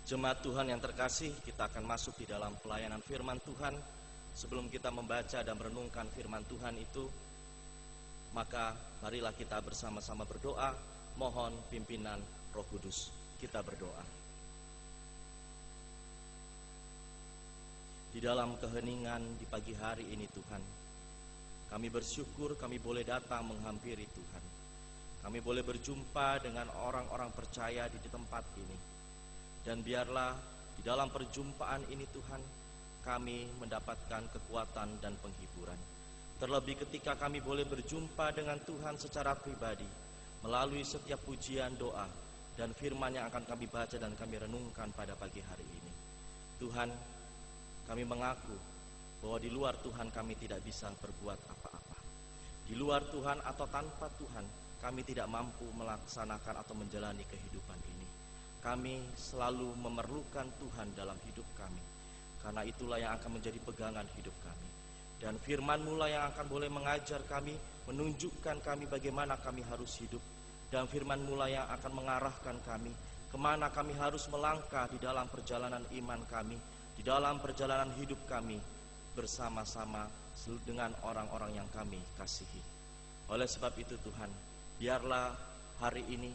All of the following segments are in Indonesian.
Jemaat Tuhan yang terkasih, kita akan masuk di dalam pelayanan firman Tuhan. Sebelum kita membaca dan merenungkan firman Tuhan itu, maka marilah kita bersama-sama berdoa, mohon pimpinan Roh Kudus. Kita berdoa. Di dalam keheningan di pagi hari ini Tuhan, kami bersyukur kami boleh datang menghampiri Tuhan. Kami boleh berjumpa dengan orang-orang percaya di tempat ini. Dan biarlah di dalam perjumpaan ini Tuhan, kami mendapatkan kekuatan dan penghiburan. Terlebih ketika kami boleh berjumpa dengan Tuhan secara pribadi, melalui setiap pujian, doa, dan firman yang akan kami baca dan kami renungkan pada pagi hari ini. Tuhan, kami mengaku bahwa di luar Tuhan kami tidak bisa berbuat apa-apa. Di luar Tuhan atau tanpa Tuhan, kami tidak mampu melaksanakan atau menjalani kehidupan ini. Kami selalu memerlukan Tuhan dalam hidup kami, karena itulah yang akan menjadi pegangan hidup kami. Dan firman-Mu lah yang akan boleh mengajar kami, menunjukkan kami bagaimana kami harus hidup. Dan firman-Mu lah yang akan mengarahkan kami, kemana kami harus melangkah di dalam perjalanan iman kami, di dalam perjalanan hidup kami, bersama-sama dengan orang-orang yang kami kasihi. Oleh sebab itu Tuhan, biarlah hari ini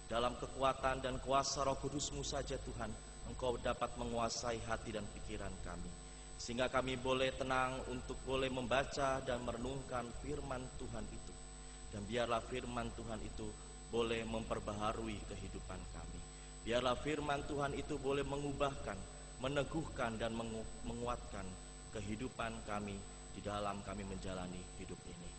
dalam kekuatan dan kuasa Roh Kudus-Mu saja Tuhan, Engkau dapat menguasai hati dan pikiran kami, sehingga kami boleh tenang untuk boleh membaca dan merenungkan firman Tuhan itu. Dan biarlah firman Tuhan itu boleh memperbaharui kehidupan kami. Biarlah firman Tuhan itu boleh mengubahkan, meneguhkan dan menguatkan kehidupan kami di dalam kami menjalani hidup ini.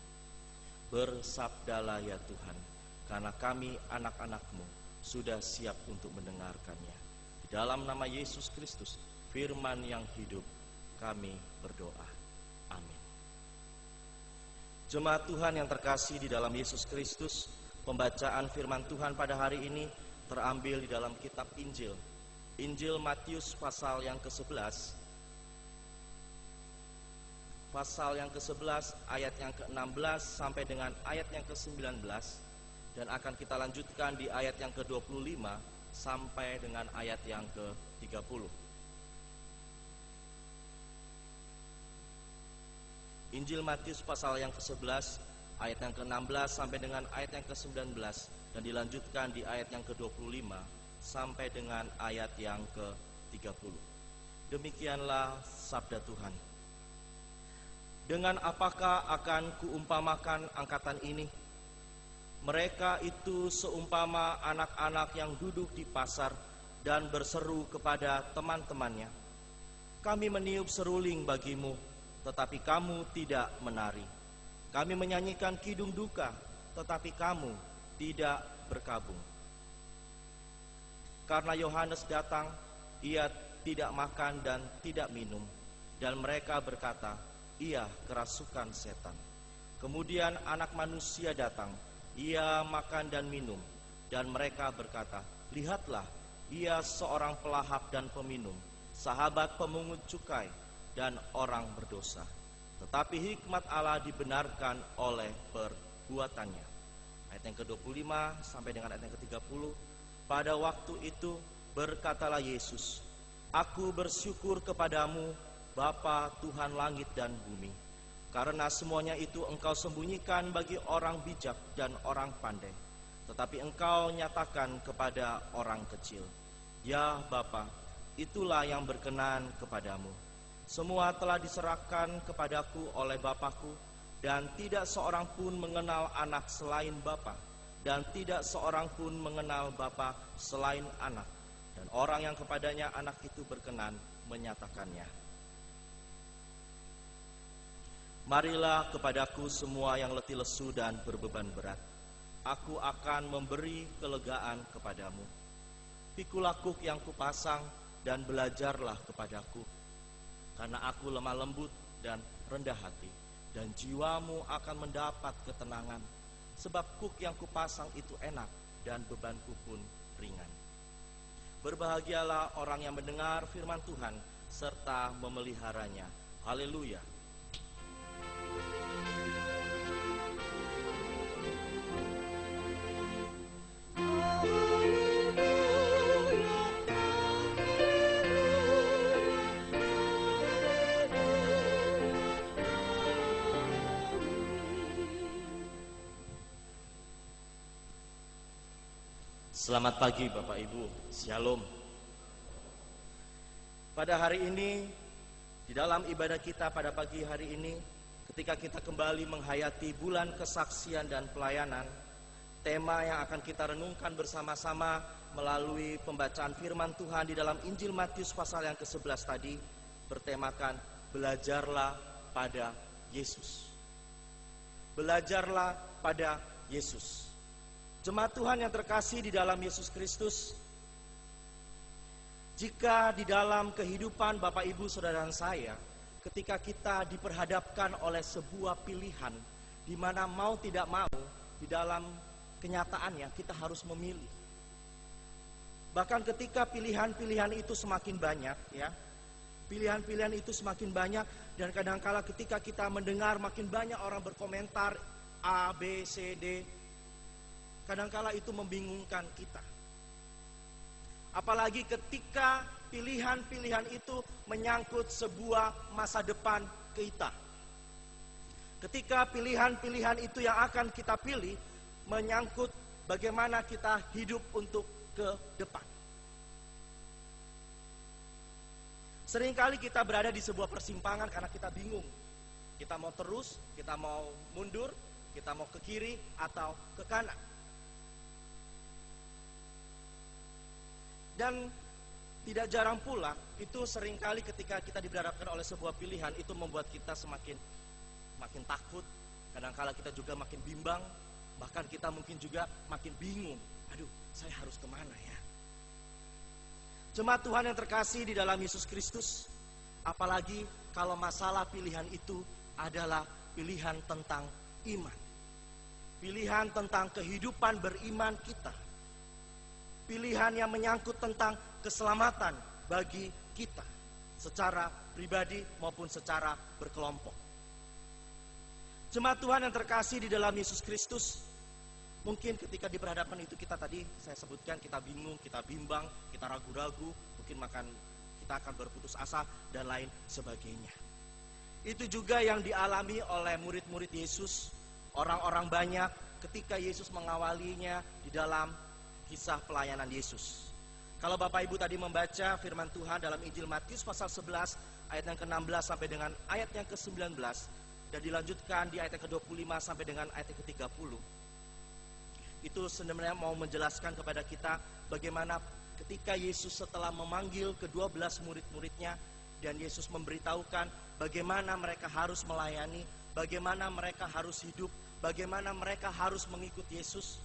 Bersabdalah ya Tuhan, karena kami anak-anak-Mu sudah siap untuk mendengarkannya. Di dalam nama Yesus Kristus, firman yang hidup, kami berdoa. Amin. Jemaat Tuhan yang terkasih di dalam Yesus Kristus, pembacaan firman Tuhan pada hari ini terambil di dalam kitab Injil. Injil Matius pasal yang ke-11. Pasal yang ke-11 ayat yang ke-16 sampai dengan ayat yang ke-19. Dan akan kita lanjutkan di ayat yang ke-25 sampai dengan ayat yang ke-30. Injil Matius pasal yang ke-11 ayat yang ke-16 sampai dengan ayat yang ke-19, dan dilanjutkan di ayat yang ke-25 sampai dengan ayat yang ke-30. Demikianlah sabda Tuhan. Dengan apakah akan kuumpamakan angkatan ini? Mereka itu seumpama anak-anak yang duduk di pasar dan berseru kepada teman-temannya, "Kami meniup seruling bagimu, tetapi kamu tidak menari. Kami menyanyikan kidung duka, tetapi kamu tidak berkabung." Karena Yohanes datang, ia tidak makan dan tidak minum, dan mereka berkata, "Ia kerasukan setan." Kemudian Anak Manusia datang, ia makan dan minum, dan mereka berkata, "Lihatlah, ia seorang pelahap dan peminum, sahabat pemungut cukai dan orang berdosa." Tetapi hikmat Allah dibenarkan oleh perbuatannya. Ayat yang ke-25 sampai dengan ayat yang ke-30. Pada waktu itu berkatalah Yesus, "Aku bersyukur kepadamu, Bapa Tuhan langit dan bumi, karena semuanya itu Engkau sembunyikan bagi orang bijak dan orang pandai, tetapi Engkau nyatakan kepada orang kecil. Ya Bapa, itulah yang berkenan kepadamu. Semua telah diserahkan kepadaku oleh Bapakku, dan tidak seorang pun mengenal anak selain Bapa, dan tidak seorang pun mengenal Bapa selain anak, dan orang yang kepadanya anak itu berkenan menyatakannya. Marilah kepadaku semua yang letih lesu dan berbeban berat, aku akan memberi kelegaan kepadamu. Pikulah kuk yang kupasang dan belajarlah kepadaku, karena aku lemah lembut dan rendah hati, dan jiwamu akan mendapat ketenangan. Sebab kuk yang kupasang itu enak dan bebanku pun ringan. Berbahagialah orang yang mendengar firman Tuhan serta memeliharanya. Haleluya. Selamat pagi Bapak Ibu, Shalom. Pada hari ini, di dalam ibadah kita pada pagi hari ini, ketika kita kembali menghayati bulan kesaksian dan pelayanan, tema yang akan kita renungkan bersama-sama melalui pembacaan firman Tuhan di dalam Injil Matius pasal yang ke-11 tadi, bertemakan belajarlah pada Yesus. Belajarlah pada Yesus. Jemaat Tuhan yang terkasih di dalam Yesus Kristus, jika di dalam kehidupan Bapak Ibu Saudara dan saya, ketika kita diperhadapkan oleh sebuah pilihan, di mana mau tidak mau, di dalam kenyataannya kita harus memilih. Bahkan ketika pilihan-pilihan itu semakin banyak, ya, pilihan-pilihan itu semakin banyak, dan kadangkala ketika kita mendengar makin banyak orang berkomentar A, B, C, D, kadangkala itu membingungkan kita. Apalagi ketika pilihan-pilihan itu menyangkut sebuah masa depan kita. Ketika pilihan-pilihan itu yang akan kita pilih menyangkut bagaimana kita hidup untuk ke depan. Seringkali kita berada di sebuah persimpangan karena kita bingung. Kita mau terus, kita mau mundur, kita mau ke kiri atau ke kanan. Dan tidak jarang pula, itu seringkali ketika kita diberhadapkan oleh sebuah pilihan, itu membuat kita semakin takut. Kadangkala kita juga makin bimbang, bahkan kita mungkin juga makin bingung. Aduh, saya harus kemana ya? Jemaat Tuhan yang terkasih di dalam Yesus Kristus, apalagi kalau masalah pilihan itu adalah pilihan tentang iman. Pilihan tentang kehidupan beriman kita. Pilihan yang menyangkut tentang keselamatan bagi kita secara pribadi maupun secara berkelompok. Jemaat Tuhan yang terkasih di dalam Yesus Kristus, mungkin ketika diperhadapkan itu kita tadi saya sebutkan kita bingung, kita bimbang, kita ragu-ragu, mungkin kita akan berputus asa dan lain sebagainya. Itu juga yang dialami oleh murid-murid Yesus, orang-orang banyak ketika Yesus mengawalinya di dalam kisah pelayanan Yesus. Kalau Bapak Ibu tadi membaca firman Tuhan dalam Injil Matius pasal 11 ayat yang ke-16 sampai dengan ayat yang ke-19 dan dilanjutkan di ayat yang ke-25 sampai dengan ayat yang ke-30. Itu sebenarnya mau menjelaskan kepada kita bagaimana ketika Yesus setelah memanggil ke-12 murid-muridnya dan Yesus memberitahukan bagaimana mereka harus melayani, bagaimana mereka harus hidup, bagaimana mereka harus mengikut Yesus.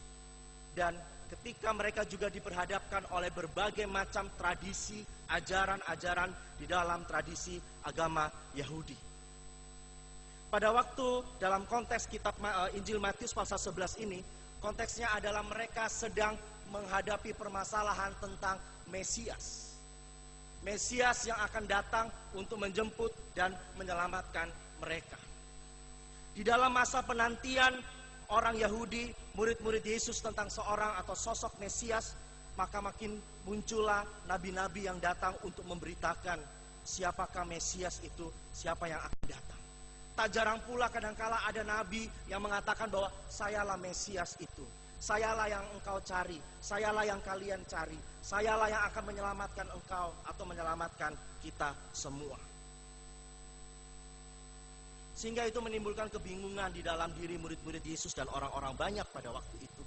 Dan ketika mereka juga diperhadapkan oleh berbagai macam tradisi, ajaran-ajaran di dalam tradisi agama Yahudi. Pada waktu dalam konteks kitab Injil Matius pasal 11 ini, konteksnya adalah mereka sedang menghadapi permasalahan tentang Mesias. Mesias yang akan datang untuk menjemput dan menyelamatkan mereka. Di dalam masa penantian orang Yahudi, murid-murid Yesus tentang seorang atau sosok Mesias, maka makin muncullah nabi-nabi yang datang untuk memberitakan siapakah Mesias itu, siapa yang akan datang. Tak jarang pula kadangkala ada nabi yang mengatakan bahwa sayalah Mesias itu, sayalah yang engkau cari, sayalah yang kalian cari, sayalah yang akan menyelamatkan engkau atau menyelamatkan kita semua. Sehingga itu menimbulkan kebingungan di dalam diri murid-murid Yesus dan orang-orang banyak pada waktu itu.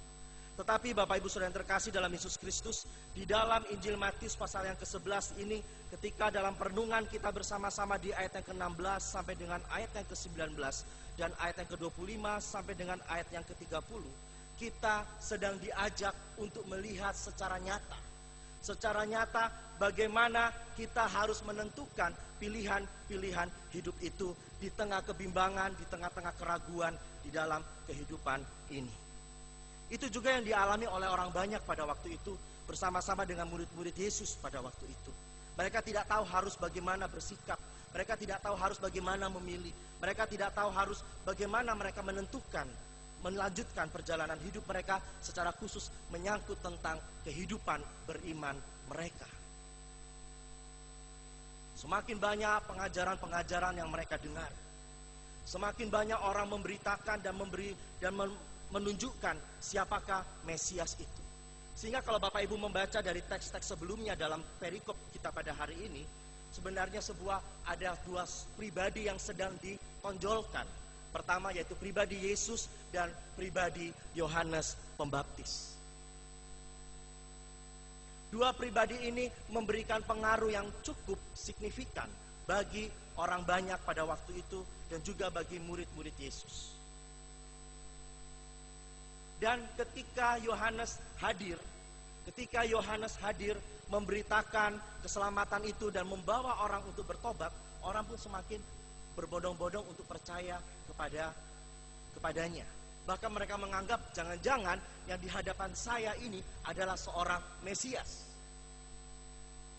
Tetapi Bapak Ibu Saudara yang terkasih dalam Yesus Kristus, di dalam Injil Matius pasal yang ke-11 ini, ketika dalam perenungan kita bersama-sama di ayat yang ke-16 sampai dengan ayat yang ke-19 dan ayat yang ke-25 sampai dengan ayat yang ke-30, kita sedang diajak untuk melihat secara nyata bagaimana kita harus menentukan pilihan-pilihan hidup itu di tengah kebimbangan, di tengah-tengah keraguan di dalam kehidupan ini. Itu juga yang dialami oleh orang banyak pada waktu itu bersama-sama dengan murid-murid Yesus pada waktu itu. Mereka tidak tahu harus bagaimana bersikap, mereka tidak tahu harus bagaimana memilih, mereka tidak tahu harus bagaimana mereka menentukan, melanjutkan perjalanan hidup mereka secara khusus menyangkut tentang kehidupan beriman mereka. Semakin banyak pengajaran-pengajaran yang mereka dengar, semakin banyak orang memberitakan dan menunjukkan siapakah Mesias itu, Sehingga kalau Bapak Ibu membaca dari teks-teks sebelumnya dalam perikop kita pada hari ini, sebenarnya ada dua pribadi yang sedang ditonjolkan. Pertama yaitu pribadi Yesus dan pribadi Yohanes Pembaptis. Dua pribadi ini memberikan pengaruh yang cukup signifikan bagi orang banyak pada waktu itu dan juga bagi murid-murid Yesus. Dan ketika Yohanes hadir memberitakan keselamatan itu dan membawa orang untuk bertobat, orang pun semakin berbondong-bondong untuk percaya kepadanya. Bahkan mereka menganggap jangan-jangan yang di hadapan saya ini adalah seorang Mesias.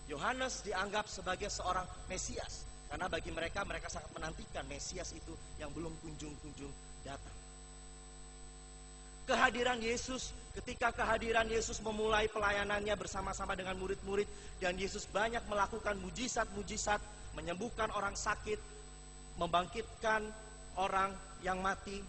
Yohanes dianggap sebagai seorang Mesias karena bagi mereka sangat menantikan Mesias itu yang belum kunjung datang. Ketika kehadiran Yesus memulai pelayanannya bersama-sama dengan murid-murid, dan Yesus banyak melakukan mujizat-mujizat, menyembuhkan orang sakit, membangkitkan orang yang mati,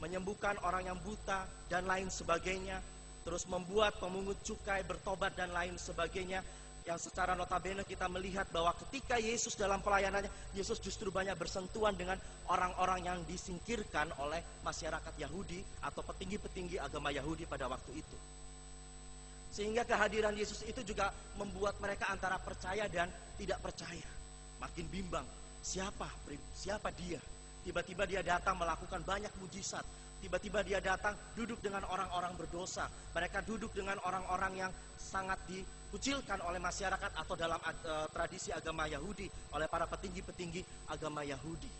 menyembuhkan orang yang buta dan lain sebagainya, terus membuat pemungut cukai bertobat dan lain sebagainya. Yang secara notabene kita melihat bahwa ketika Yesus dalam pelayanannya, Yesus justru banyak bersentuhan dengan orang-orang yang disingkirkan oleh masyarakat Yahudi atau petinggi-petinggi agama Yahudi pada waktu itu. Sehingga kehadiran Yesus itu juga membuat mereka antara percaya dan tidak percaya. Makin bimbang, siapa dia? Tiba-tiba dia datang melakukan banyak mujizat. Tiba-tiba dia datang duduk dengan orang-orang berdosa. Mereka duduk dengan orang-orang yang sangat dikucilkan oleh masyarakat atau dalam tradisi agama Yahudi oleh para petinggi-petinggi agama Yahudi.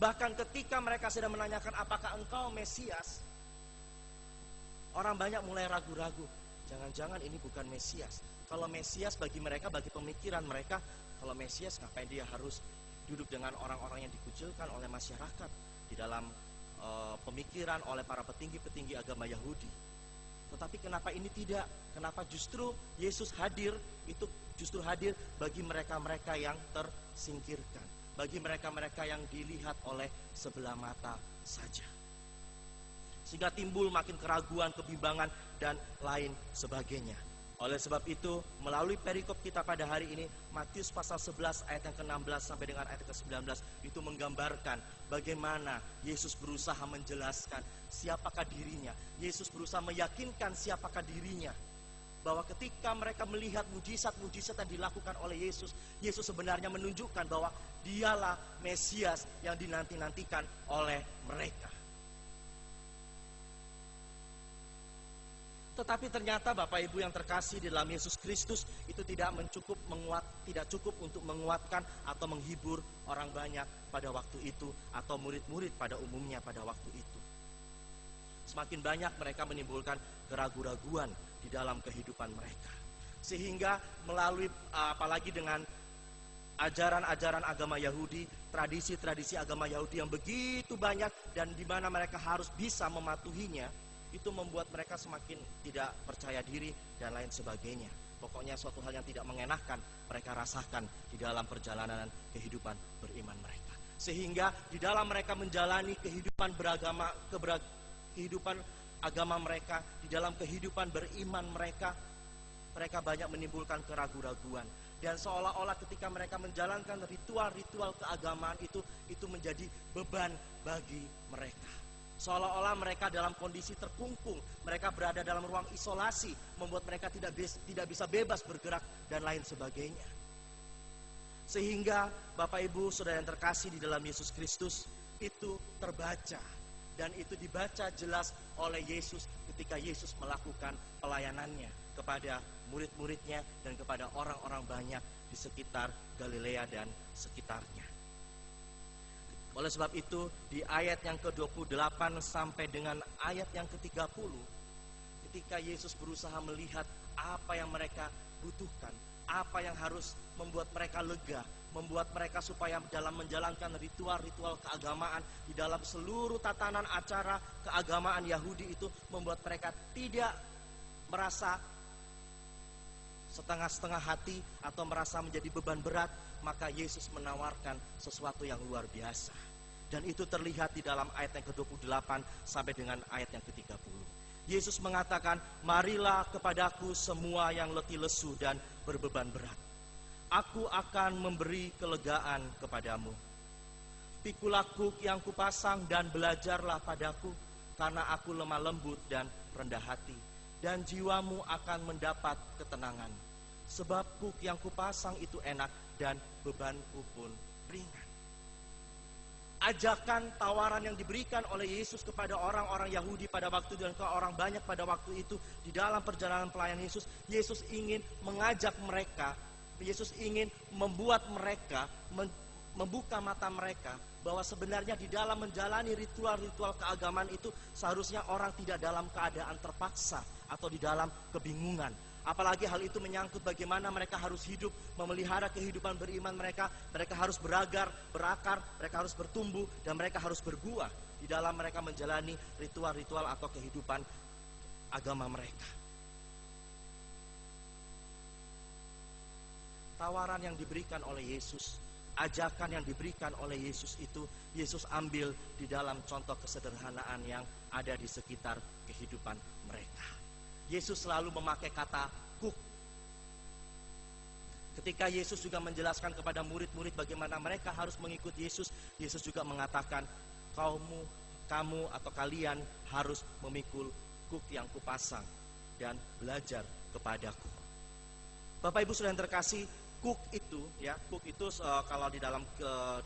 Bahkan ketika mereka sedang menanyakan apakah engkau Mesias, orang banyak mulai ragu-ragu. Jangan-jangan ini bukan Mesias. Kalau Mesias bagi mereka, bagi pemikiran mereka, kalau Mesias ngapain dia harus duduk dengan orang-orang yang dikucilkan oleh masyarakat di dalam pemikiran oleh para petinggi-petinggi agama Yahudi. Tetapi kenapa ini tidak? Kenapa justru Yesus hadir bagi mereka-mereka yang tersingkirkan, bagi mereka-mereka yang dilihat oleh sebelah mata saja. Sehingga timbul makin keraguan, kebimbangan dan lain sebagainya. Oleh sebab itu, melalui perikop kita pada hari ini, Matius pasal 11 ayat yang ke-16 sampai dengan ayat ke-19 itu menggambarkan bagaimana Yesus berusaha menjelaskan siapakah dirinya. Yesus berusaha meyakinkan siapakah dirinya. Bahwa ketika mereka melihat mujizat-mujizat yang dilakukan oleh Yesus, Yesus sebenarnya menunjukkan bahwa dialah Mesias yang dinanti-nantikan oleh mereka. Tetapi ternyata Bapak Ibu yang terkasih di dalam Yesus Kristus itu tidak cukup untuk menguatkan atau menghibur orang banyak pada waktu itu atau murid-murid pada umumnya pada waktu itu. Semakin banyak mereka menimbulkan keraguan-raguan di dalam kehidupan mereka. Sehingga melalui apalagi dengan ajaran-ajaran agama Yahudi, tradisi-tradisi agama Yahudi yang begitu banyak dan di mana mereka harus bisa mematuhinya, itu membuat mereka semakin tidak percaya diri dan lain sebagainya. Pokoknya suatu hal yang tidak mengenakan mereka rasakan di dalam perjalanan kehidupan beriman mereka. Sehingga di dalam mereka menjalani kehidupan kehidupan agama mereka, di dalam kehidupan beriman mereka banyak menimbulkan keraguan-raguan. Dan seolah-olah ketika mereka menjalankan ritual-ritual keagamaan itu menjadi beban bagi mereka. Seolah-olah mereka dalam kondisi terkungkung, mereka berada dalam ruang isolasi, membuat mereka tidak bisa bebas bergerak dan lain sebagainya. Sehingga Bapak Ibu Saudara yang terkasih di dalam Yesus Kristus itu terbaca, dan itu dibaca jelas oleh Yesus ketika Yesus melakukan pelayanannya kepada murid-muridnya dan kepada orang-orang banyak di sekitar Galilea dan sekitarnya. Oleh sebab itu di ayat yang ke-28 sampai dengan ayat yang ke-30, ketika Yesus berusaha melihat apa yang mereka butuhkan, apa yang harus membuat mereka lega, membuat mereka supaya dalam menjalankan ritual-ritual keagamaan di dalam seluruh tatanan acara keagamaan Yahudi itu membuat mereka tidak merasa setengah-setengah hati atau merasa menjadi beban berat, maka Yesus menawarkan sesuatu yang luar biasa. Dan itu terlihat di dalam ayat yang ke-28 sampai dengan ayat yang ke-30. Yesus mengatakan, marilah kepadaku semua yang letih lesu dan berbeban berat. Aku akan memberi kelegaan kepadamu. Pikulah kuk yang kupasang dan belajarlah padaku, karena aku lemah lembut dan rendah hati, dan jiwamu akan mendapat ketenangan. Sebab kuk yang kupasang itu enak dan bebanku pun ringan. Ajakan tawaran yang diberikan oleh Yesus kepada orang-orang Yahudi pada waktu dan ke orang banyak pada waktu itu di dalam perjalanan pelayanan Yesus, Yesus ingin mengajak mereka, Yesus ingin membuat mereka, membuka mata mereka bahwa sebenarnya di dalam menjalani ritual-ritual keagamaan itu seharusnya orang tidak dalam keadaan terpaksa atau di dalam kebingungan. Apalagi hal itu menyangkut bagaimana mereka harus hidup, memelihara kehidupan beriman mereka. Mereka harus berakar, mereka harus bertumbuh, dan mereka harus berbuah di dalam mereka menjalani ritual-ritual atau kehidupan agama mereka. Tawaran yang diberikan oleh Yesus, ajakan yang diberikan oleh Yesus itu, Yesus ambil di dalam contoh kesederhanaan yang ada di sekitar kehidupan mereka. Yesus selalu memakai kata kuk. Ketika Yesus juga menjelaskan kepada murid-murid bagaimana mereka harus mengikuti Yesus, Yesus juga mengatakan, kamu atau kalian harus memikul kuk yang kupasang dan belajar kepadaku. Bapak Ibu Saudara yang terkasih, kuk itu kalau di dalam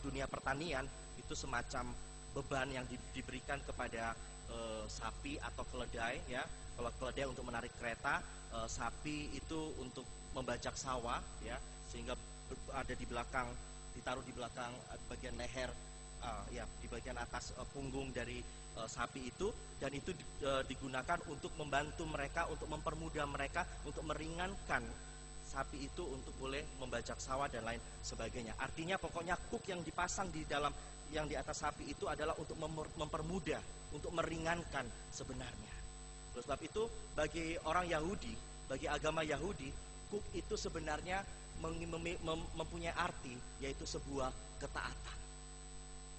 dunia pertanian itu semacam beban yang diberikan kepada sapi atau keledai, ya. Kalau keledai untuk menarik kereta, sapi itu untuk membajak sawah, ya, sehingga ada di belakang, ditaruh di belakang bagian leher, di bagian atas punggung dari sapi itu, dan itu digunakan untuk membantu mereka, untuk mempermudah mereka, untuk meringankan sapi itu untuk boleh membajak sawah dan lain sebagainya. Artinya pokoknya kuk yang dipasang di dalam yang di atas sapi itu adalah untuk mempermudah, untuk meringankan sebenarnya. Oleh sebab itu, bagi orang Yahudi, bagi agama Yahudi, kuk itu sebenarnya mempunyai arti, yaitu sebuah ketaatan.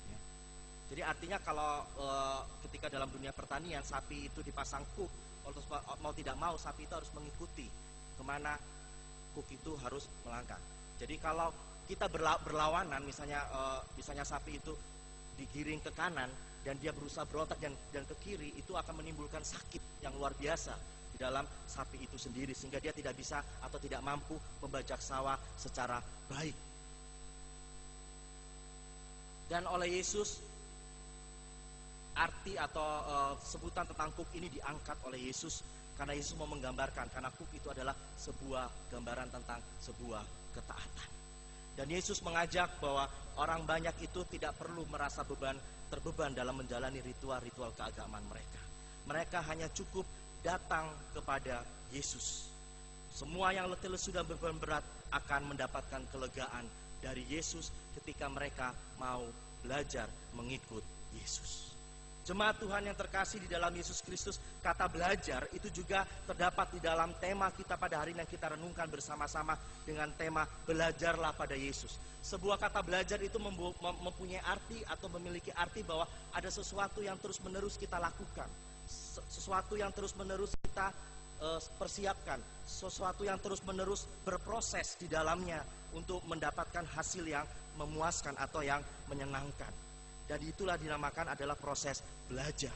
Ya. Jadi artinya kalau ketika dalam dunia pertanian sapi itu dipasang kuk, mau tidak mau sapi itu harus mengikuti kemana kuk itu harus melangkah. Jadi kalau kita berlawanan, misalnya sapi itu digiring ke kanan dan dia berusaha berontak dan ke kiri, itu akan menimbulkan sakit yang luar biasa di dalam sapi itu sendiri, sehingga dia tidak bisa atau tidak mampu membajak sawah secara baik. Dan oleh Yesus, arti atau sebutan tentang kuk ini diangkat oleh Yesus karena Yesus mau menggambarkan, karena kuk itu adalah sebuah gambaran tentang sebuah ketaatan. Dan Yesus mengajak bahwa orang banyak itu tidak perlu merasa terbeban dalam menjalani ritual-ritual keagamaan mereka. Mereka hanya cukup datang kepada Yesus. Semua yang letih lesu dan beban berat akan mendapatkan kelegaan dari Yesus ketika mereka mau belajar mengikut Yesus. Jemaat Tuhan yang terkasih di dalam Yesus Kristus, kata belajar itu juga terdapat di dalam tema kita pada hari ini yang kita renungkan bersama-sama dengan tema belajarlah pada Yesus. Sebuah kata belajar itu mempunyai arti atau memiliki arti bahwa ada sesuatu yang terus-menerus kita lakukan, sesuatu yang terus-menerus kita persiapkan, sesuatu yang terus-menerus berproses di dalamnya untuk mendapatkan hasil yang memuaskan atau yang menyenangkan. Dan itulah dinamakan adalah proses belajar.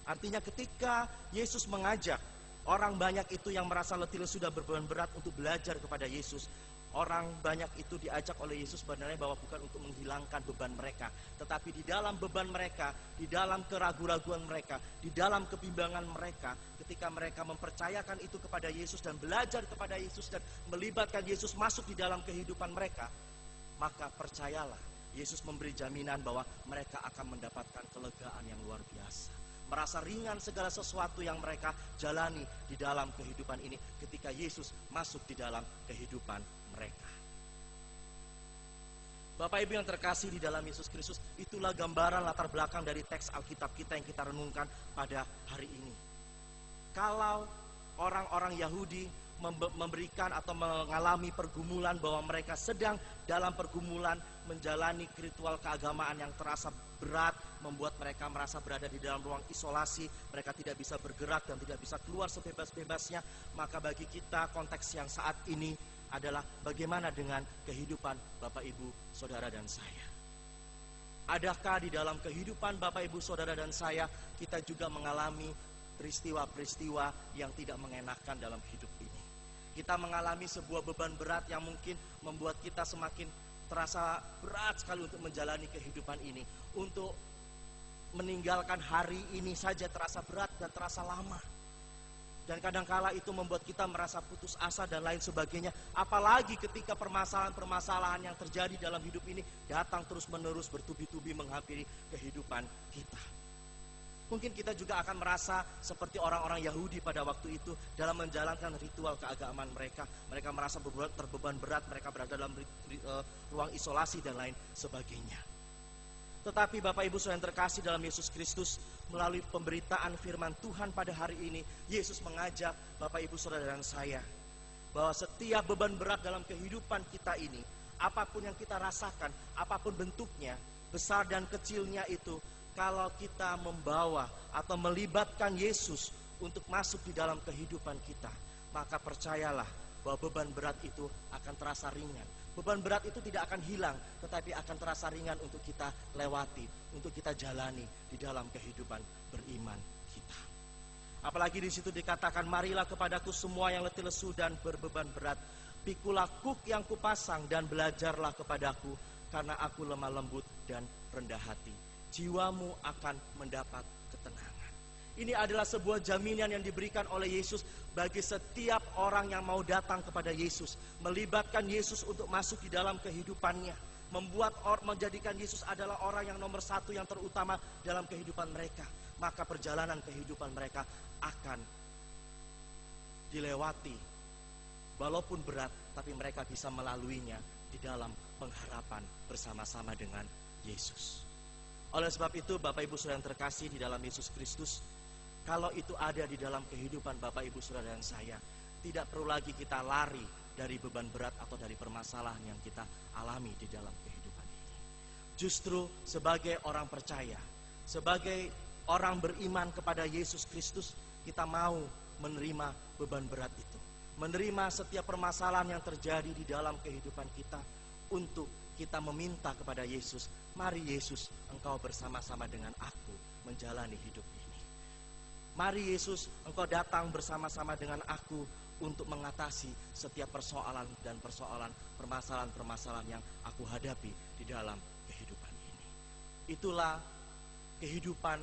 Artinya ketika Yesus mengajak orang banyak itu yang merasa letih lesu dan beban berat untuk belajar kepada Yesus, orang banyak itu diajak oleh Yesus sebenarnya bahwa bukan untuk menghilangkan beban mereka, tetapi di dalam beban mereka, di dalam keraguan-raguan mereka, di dalam kebimbangan mereka, ketika mereka mempercayakan itu kepada Yesus dan belajar kepada Yesus dan melibatkan Yesus masuk di dalam kehidupan mereka, maka percayalah, Yesus memberi jaminan bahwa mereka akan mendapatkan kelegaan yang luar biasa. Merasa ringan segala sesuatu yang mereka jalani di dalam kehidupan ini ketika Yesus masuk di dalam kehidupan mereka. Bapak Ibu yang terkasih di dalam Yesus Kristus, itulah gambaran latar belakang dari teks Alkitab kita yang kita renungkan pada hari ini. Kalau orang-orang Yahudi memberikan atau mengalami pergumulan bahwa mereka sedang dalam pergumulan menjalani ritual keagamaan yang terasa berat, membuat mereka merasa berada di dalam ruang isolasi, mereka tidak bisa bergerak dan tidak bisa keluar sebebas-bebasnya. Maka bagi kita konteks yang saat ini adalah bagaimana dengan kehidupan Bapak Ibu Saudara dan saya. Adakah di dalam kehidupan Bapak Ibu Saudara dan saya kita juga mengalami peristiwa-peristiwa yang tidak mengenakan dalam hidup ini? Kita mengalami sebuah beban berat yang mungkin membuat kita semakin terasa berat sekali untuk menjalani kehidupan ini. Untuk meninggalkan hari ini saja terasa berat dan terasa lama. Dan kadangkala itu membuat kita merasa putus asa dan lain sebagainya. Apalagi ketika permasalahan-permasalahan yang terjadi dalam hidup ini datang terus-menerus bertubi-tubi menghampiri kehidupan kita. Mungkin kita juga akan merasa seperti orang-orang Yahudi pada waktu itu dalam menjalankan ritual keagamaan mereka. Mereka merasa terbeban berat, mereka berada dalam ruang isolasi dan lain sebagainya. Tetapi Bapak Ibu Saudara yang terkasih dalam Yesus Kristus, melalui pemberitaan firman Tuhan pada hari ini, Yesus mengajak Bapak Ibu Saudara dan saya bahwa setiap beban berat dalam kehidupan kita ini, apapun yang kita rasakan, apapun bentuknya, besar dan kecilnya itu, kalau kita membawa atau melibatkan Yesus untuk masuk di dalam kehidupan kita, maka percayalah bahwa beban berat itu akan terasa ringan. Beban berat itu tidak akan hilang, tetapi akan terasa ringan untuk kita lewati, untuk kita jalani di dalam kehidupan beriman kita. Apalagi di situ dikatakan, marilah kepadaku semua yang letih lesu dan berbeban berat, pikulah kuk yang kupasang dan belajarlah kepadaku, karena aku lemah lembut dan rendah hati. Jiwamu akan mendapat ketenangan. Ini adalah sebuah jaminan yang diberikan oleh Yesus bagi setiap orang yang mau datang kepada Yesus, melibatkan Yesus untuk masuk di dalam kehidupannya, menjadikan Yesus adalah orang yang nomor satu yang terutama dalam kehidupan mereka. Maka perjalanan kehidupan mereka akan dilewati, walaupun berat, tapi mereka bisa melaluinya di dalam pengharapan bersama-sama dengan Yesus. Oleh sebab itu, Bapak Ibu Saudara yang terkasih di dalam Yesus Kristus, kalau itu ada di dalam kehidupan Bapak Ibu Saudara dan saya, tidak perlu lagi kita lari dari beban berat atau dari permasalahan yang kita alami di dalam kehidupan ini. Justru sebagai orang percaya, sebagai orang beriman kepada Yesus Kristus, kita mau menerima beban berat itu, menerima setiap permasalahan yang terjadi di dalam kehidupan kita, untuk kita meminta kepada Yesus, mari Yesus, Engkau bersama-sama dengan aku menjalani hidup ini. Mari Yesus, Engkau datang bersama-sama dengan aku untuk mengatasi setiap persoalan dan permasalahan-permasalahan yang aku hadapi di dalam kehidupan ini. Itulah kehidupan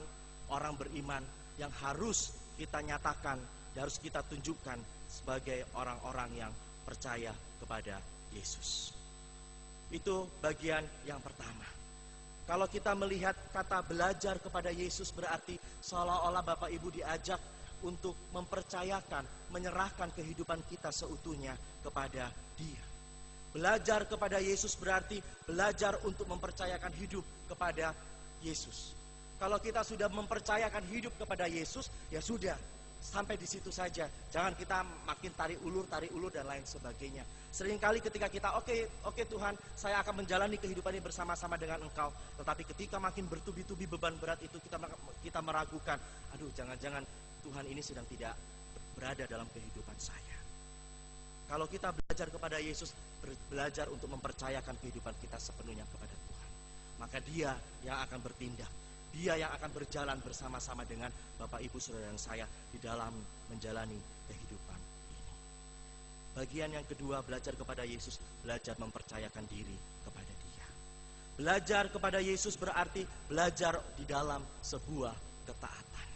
orang beriman yang harus kita nyatakan, harus kita tunjukkan sebagai orang-orang yang percaya kepada Yesus. Itu bagian yang pertama. Kalau kita melihat kata belajar kepada Yesus, berarti seolah-olah Bapak Ibu diajak untuk mempercayakan, menyerahkan kehidupan kita seutuhnya kepada Dia. Belajar kepada Yesus berarti belajar untuk mempercayakan hidup kepada Yesus. Kalau kita sudah mempercayakan hidup kepada Yesus, ya sudah, sampai di situ saja. Jangan kita makin tarik ulur dan lain sebagainya. Seringkali ketika kita oke Tuhan, saya akan menjalani kehidupan ini bersama-sama dengan Engkau. Tetapi ketika makin bertubi-tubi beban berat itu, kita meragukan, aduh jangan-jangan Tuhan ini sedang tidak berada dalam kehidupan saya. Kalau kita belajar kepada Yesus, belajar untuk mempercayakan kehidupan kita sepenuhnya kepada Tuhan, maka Dia yang akan bertindak. Dia yang akan berjalan bersama-sama dengan Bapak Ibu Saudara dan saya di dalam menjalani kehidupan ini. Bagian yang kedua, belajar kepada Yesus, belajar mempercayakan diri kepada Dia. Belajar kepada Yesus berarti belajar di dalam sebuah ketaatan.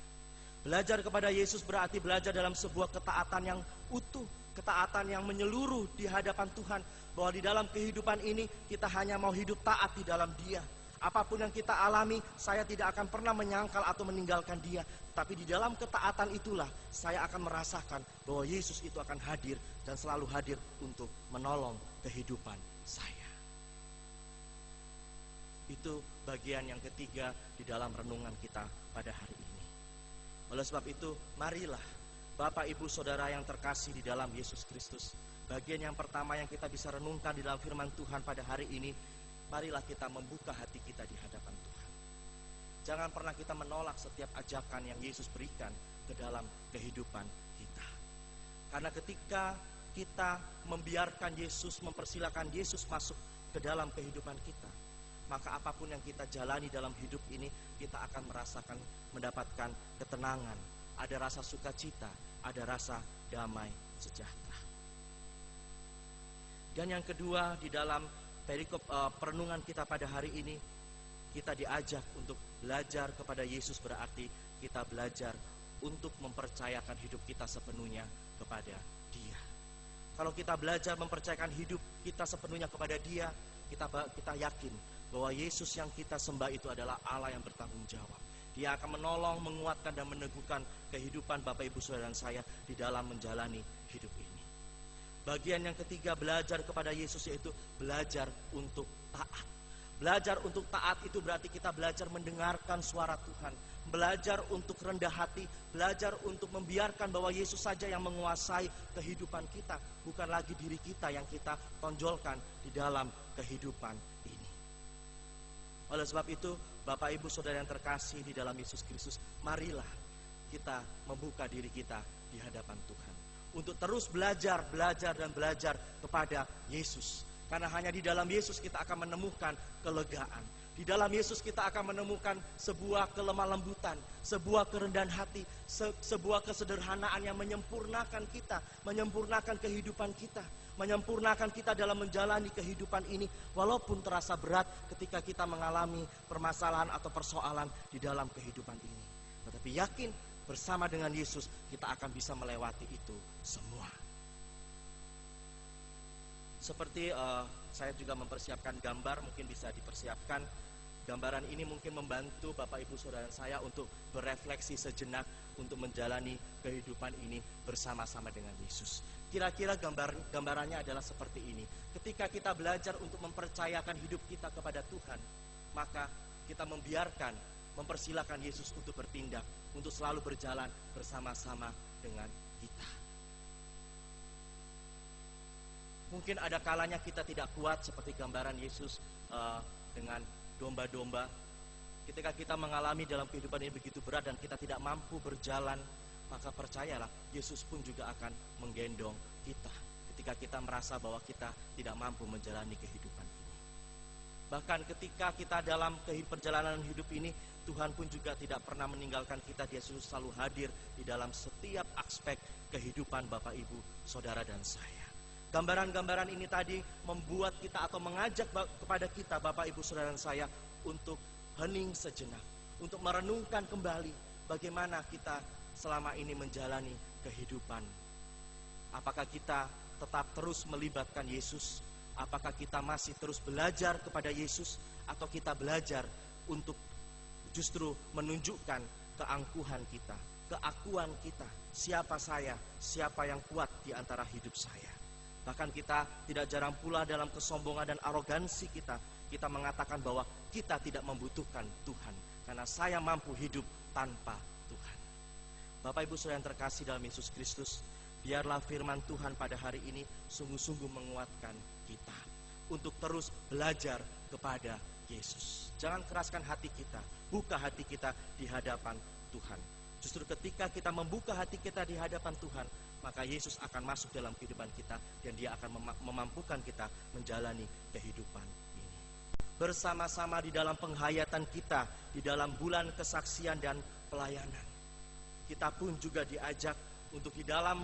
Belajar kepada Yesus berarti belajar dalam sebuah ketaatan yang utuh, ketaatan yang menyeluruh di hadapan Tuhan, bahwa di dalam kehidupan ini kita hanya mau hidup taat di dalam Dia. Apapun yang kita alami, saya tidak akan pernah menyangkal atau meninggalkan Dia. Tapi di dalam ketaatan itulah saya akan merasakan bahwa Yesus itu akan hadir dan selalu hadir untuk menolong kehidupan saya. Itu bagian yang ketiga di dalam renungan kita pada hari ini. Oleh sebab itu, marilah Bapak Ibu Saudara yang terkasih di dalam Yesus Kristus, bagian yang pertama yang kita bisa renungkan di dalam firman Tuhan pada hari ini, marilah kita membuka hati kita di hadapan Tuhan. Jangan pernah kita menolak setiap ajakan yang Yesus berikan ke dalam kehidupan kita. Karena ketika kita membiarkan Yesus, mempersilakan Yesus masuk ke dalam kehidupan kita, maka apapun yang kita jalani dalam hidup ini, kita akan mendapatkan ketenangan, ada rasa sukacita, ada rasa damai sejahtera. Dan yang kedua, di dalam perikop perenungan kita pada hari ini, kita diajak untuk belajar kepada Yesus, berarti kita belajar untuk mempercayakan hidup kita sepenuhnya kepada Dia. Kalau kita belajar mempercayakan hidup kita sepenuhnya kepada Dia, kita yakin bahwa Yesus yang kita sembah itu adalah Allah yang bertanggung jawab. Dia akan menolong, menguatkan, dan meneguhkan kehidupan Bapak, Ibu, Saudara, dan saya di dalam menjalani hidup ini. Bagian yang ketiga, belajar kepada Yesus, yaitu belajar untuk taat. Belajar untuk taat itu berarti kita belajar mendengarkan suara Tuhan, belajar untuk rendah hati, belajar untuk membiarkan bahwa Yesus saja yang menguasai kehidupan kita, bukan lagi diri kita yang kita tonjolkan di dalam kehidupan ini. Oleh sebab itu, Bapak, Ibu, Saudara yang terkasih di dalam Yesus Kristus, marilah kita membuka diri kita di hadapan Tuhan untuk terus belajar kepada Yesus. Karena hanya di dalam Yesus kita akan menemukan kelegaan. Di dalam Yesus kita akan menemukan sebuah kelemah lembutan, sebuah kerendahan hati, sebuah kesederhanaan yang menyempurnakan kita, menyempurnakan kehidupan kita, menyempurnakan kita dalam menjalani kehidupan ini. Walaupun terasa berat ketika kita mengalami permasalahan atau persoalan di dalam kehidupan ini. Tetapi yakin bersama dengan Yesus kita akan bisa melewati itu semua. Seperti saya juga mempersiapkan gambar, mungkin bisa dipersiapkan. Gambaran ini mungkin membantu Bapak, Ibu, Saudara saya untuk berefleksi sejenak untuk menjalani kehidupan ini bersama-sama dengan Yesus. Kira-kira gambarannya adalah seperti ini. Ketika kita belajar untuk mempercayakan hidup kita kepada Tuhan, maka kita mempersilakan Yesus untuk bertindak, untuk selalu berjalan bersama-sama dengan kita. Mungkin ada kalanya kita tidak kuat seperti gambaran Yesus dengan domba-domba. Ketika kita mengalami dalam kehidupan ini begitu berat dan kita tidak mampu berjalan, maka percayalah Yesus pun juga akan menggendong kita ketika kita merasa bahwa kita tidak mampu menjalani kehidupan ini. Bahkan ketika kita dalam perjalanan hidup ini, Tuhan pun juga tidak pernah meninggalkan kita. Dia selalu hadir di dalam setiap aspek kehidupan Bapak, Ibu, Saudara, dan saya. Gambaran-gambaran ini tadi membuat kita atau mengajak kepada kita, Bapak, Ibu, Saudara, dan saya, untuk hening sejenak, untuk merenungkan kembali bagaimana kita selama ini menjalani kehidupan. Apakah kita tetap terus melibatkan Yesus? Apakah kita masih terus belajar kepada Yesus? Atau kita belajar untuk justru menunjukkan keangkuhan kita, keakuan kita? Siapa saya? Siapa yang kuat di antara hidup saya? Bahkan kita tidak jarang pula dalam kesombongan dan arogansi kita mengatakan bahwa kita tidak membutuhkan Tuhan, karena saya mampu hidup tanpa Tuhan. Bapak, Ibu, Saudara yang terkasih dalam Yesus Kristus, biarlah firman Tuhan pada hari ini sungguh-sungguh menguatkan kita untuk terus belajar kepada Yesus. Jangan keraskan hati kita, buka hati kita di hadapan Tuhan. Justru ketika kita membuka hati kita di hadapan Tuhan, maka Yesus akan masuk dalam kehidupan kita dan Dia akan memampukan kita menjalani kehidupan ini. Bersama-sama di dalam penghayatan kita, di dalam bulan kesaksian dan pelayanan, kita pun juga diajak untuk di dalam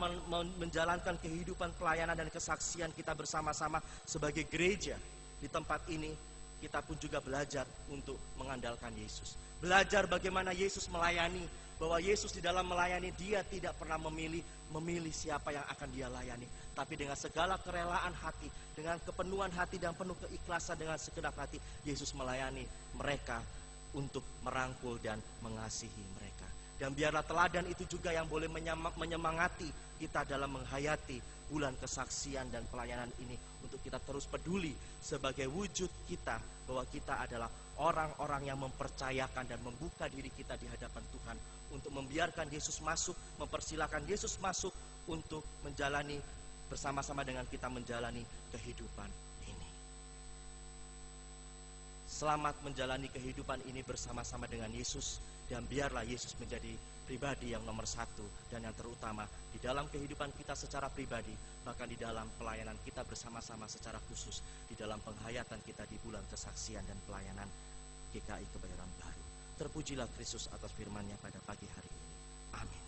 menjalankan kehidupan pelayanan dan kesaksian kita bersama-sama sebagai gereja. Di tempat ini kita pun juga belajar untuk mengandalkan Yesus. Belajar bagaimana Yesus melayani, bahwa Yesus di dalam melayani Dia tidak pernah memilih siapa yang akan Dia layani, tapi dengan segala kerelaan hati, dengan kepenuhan hati dan penuh keikhlasan, dengan segenap hati Yesus melayani mereka untuk merangkul dan mengasihi mereka. Dan biarlah teladan itu juga yang boleh menyemangati kita dalam menghayati bulan kesaksian dan pelayanan ini, untuk kita terus peduli sebagai wujud kita bahwa kita adalah orang-orang yang mempercayakan dan membuka diri kita di hadapan Tuhan untuk membiarkan Yesus masuk, mempersilahkan Yesus masuk untuk menjalani bersama-sama dengan kita menjalani kehidupan ini. Selamat menjalani kehidupan ini bersama-sama dengan Yesus, dan biarlah Yesus menjadi pribadi yang nomor satu dan yang terutama di dalam kehidupan kita secara pribadi, bahkan di dalam pelayanan kita bersama-sama secara khusus, di dalam penghayatan kita di bulan kesaksian dan pelayanan GKI Kebayoran Baru. Terpujilah Kristus atas firman-Nya pada pagi hari ini. Amin.